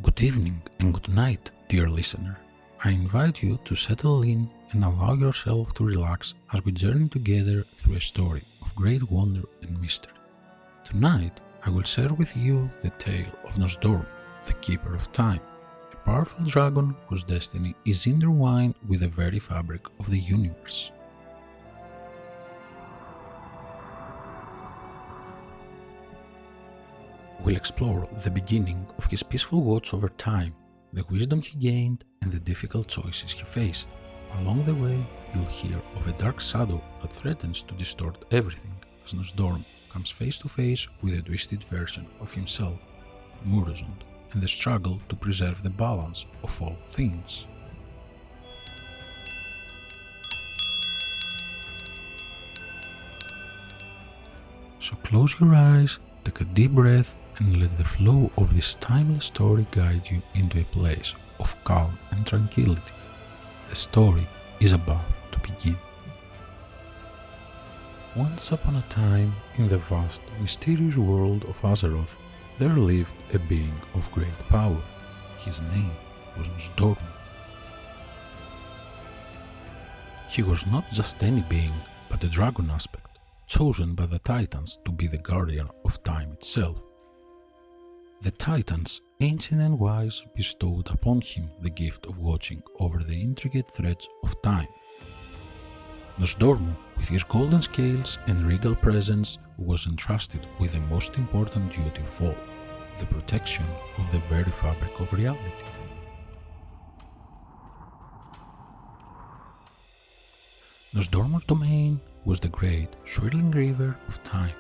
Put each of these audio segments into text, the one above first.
Good evening and good night, dear listener. I invite you to settle in and allow yourself to relax as we journey together through a story of great wonder and mystery. Tonight, I will share with you the tale of Nozdormu, the Keeper of Time, a powerful dragon whose destiny is intertwined with the very fabric of the universe. We'll explore the beginning of his peaceful watch over time, the wisdom he gained, and the difficult choices he faced. Along the way, you'll hear of a dark shadow that threatens to distort everything as Nozdormu comes face to face with a twisted version of himself, Murozond, and the struggle to preserve the balance of all things. So close your eyes, take a deep breath, and let the flow of this timeless story guide you into a place of calm and tranquility. The story is about to begin. Once upon a time, in the vast, mysterious world of Azeroth, there lived a being of great power. His name was Nozdormu. He was not just any being, but a dragon aspect, chosen by the Titans to be the guardian of time itself. The Titans, ancient and wise, bestowed upon him the gift of watching over the intricate threads of time. Nozdormu, with his golden scales and regal presence, was entrusted with the most important duty of all, the protection of the very fabric of reality. Nozdormu's domain was the great, swirling river of time.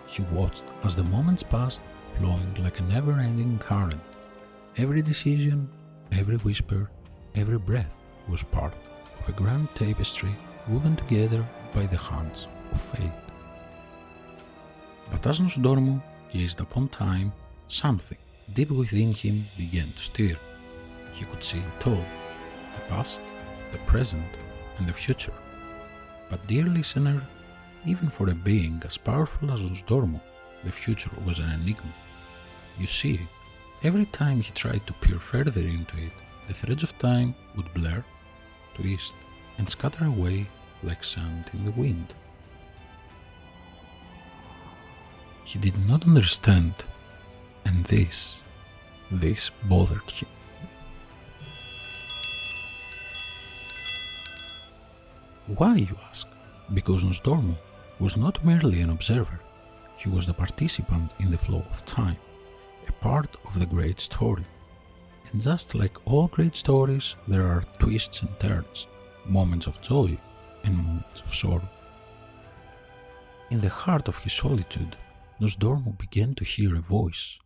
He watched as the moments passed, flowing like a never-ending current. Every decision, every whisper, every breath was part of a grand tapestry woven together by the hands of fate. But as Nozdormu gazed upon time, something deep within him began to stir. He could see it all, the past, the present, and the future. But dear listener, even for a being as powerful as Nozdormu, the future was an enigma. You see, every time he tried to peer further into it, the threads of time would blur, twist, and scatter away like sand in the wind. He did not understand, and this bothered him. Why, you ask? Because Nozdormu was not merely an observer, he was the participant in the flow of time, a part of the great story. And just like all great stories, there are twists and turns, moments of joy and moments of sorrow. In the heart of his solitude, Nozdormu began to hear a voice.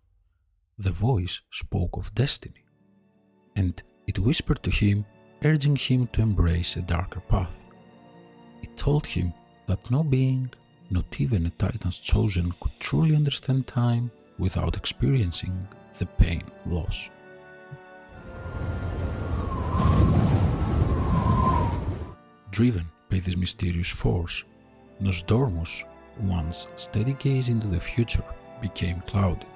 The voice spoke of destiny, and it whispered to him, urging him to embrace a darker path. It told him that no being, not even a Titan's chosen, could truly understand time without experiencing the pain of loss. Driven by this mysterious force, Nozdormu's once steady gaze into the future became clouded.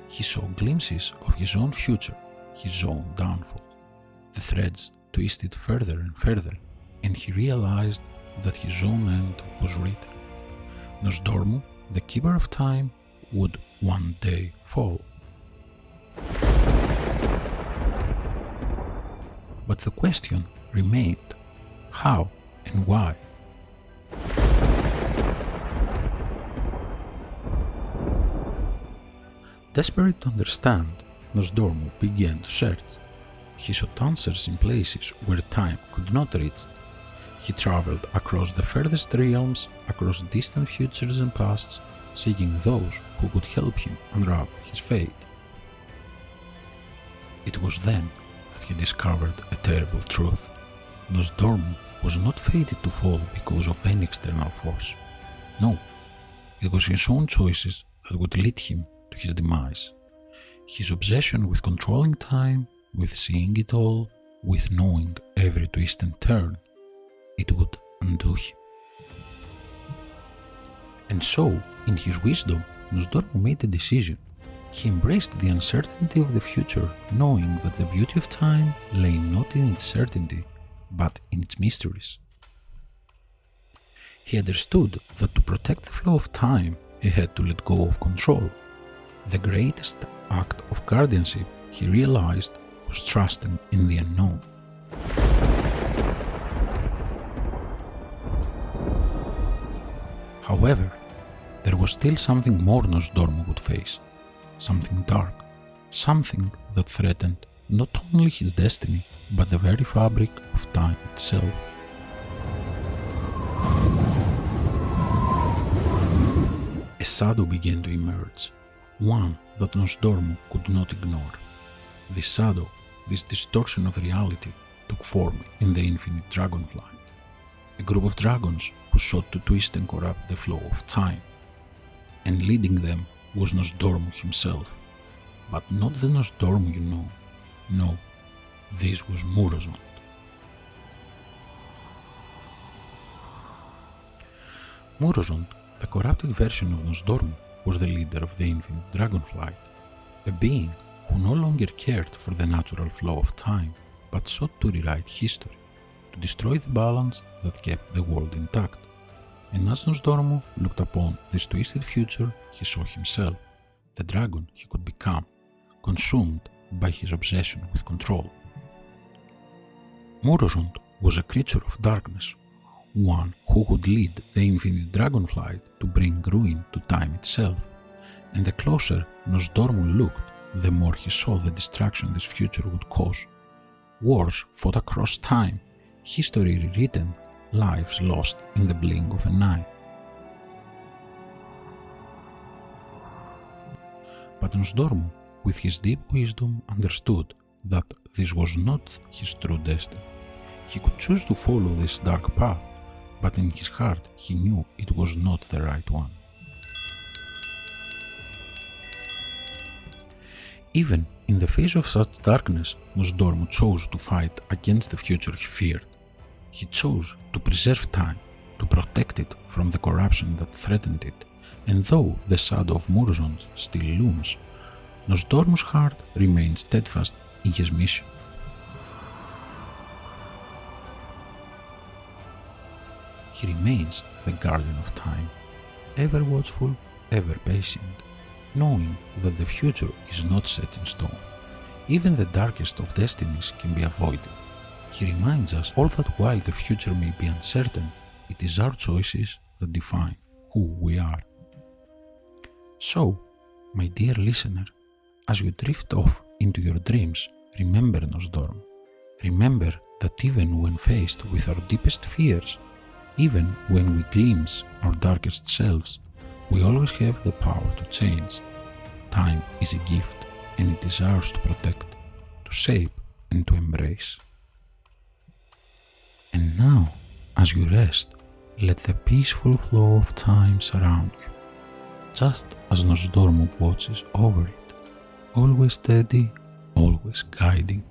He saw glimpses of his own future, his own downfall. The threads twisted further and further, and he realized that his own end was written. Nozdormu, the Keeper of Time, would one day fall. But the question remained, how and why? Desperate to understand, Nozdormu began to search. He sought answers in places where time could not reach. He traveled across the furthest realms, across distant futures and pasts, seeking those who could help him unravel his fate. It was then that he discovered a terrible truth. Nozdormu was not fated to fall because of any external force. No, it was his own choices that would lead him to his demise. His obsession with controlling time, with seeing it all, with knowing every twist and turn, it would undo him. And so, in his wisdom, Nozdormu made a decision. He embraced the uncertainty of the future, knowing that the beauty of time lay not in its certainty, but in its mysteries. He understood that to protect the flow of time, he had to let go of control. The greatest act of guardianship, he realized, was trusting in the unknown. However, there was still something more Nozdormu would face. Something dark, something that threatened not only his destiny, but the very fabric of time itself. A shadow began to emerge, one that Nozdormu could not ignore. This shadow, this distortion of reality, took form in the infinite dragonflight, a group of dragons who sought to twist and corrupt the flow of time. And leading them was Nozdormu himself, but not the Nozdormu you know. No, this was Murozond. Murozond, the corrupted version of Nozdormu, was the leader of the infinite dragonflight, a being who no longer cared for the natural flow of time, but sought to rewrite history, to destroy the balance that kept the world intact. And as Nozdormu looked upon this twisted future, he saw himself, the dragon he could become, consumed by his obsession with control. Murozond was a creature of darkness, one who would lead the infinite dragonflight to bring ruin to time itself, and the closer Nozdormu looked, the more he saw the destruction this future would cause. Wars fought across time, history rewritten, lives lost in the blink of an eye. But Nozdormu, with his deep wisdom, understood that this was not his true destiny. He could choose to follow this dark path, but in his heart he knew it was not the right one. Even in the face of such darkness, Nozdormu chose to fight against the future he feared. He chose to preserve time, to protect it from the corruption that threatened it, and though the shadow of Murozond still looms, Nozdormu's heart remains steadfast in his mission. He remains the guardian of time, ever watchful, ever patient, knowing that the future is not set in stone. Even the darkest of destinies can be avoided. He reminds us all that while the future may be uncertain, it is our choices that define who we are. So, my dear listener, as you drift off into your dreams, remember Nozdormu. Remember that even when faced with our deepest fears, even when we glimpse our darkest selves, we always have the power to change. Time is a gift, and it is ours to protect, to shape, and to embrace. And now, as you rest, let the peaceful flow of time surround you, just as Nozdormu watches over it, always steady, always guiding.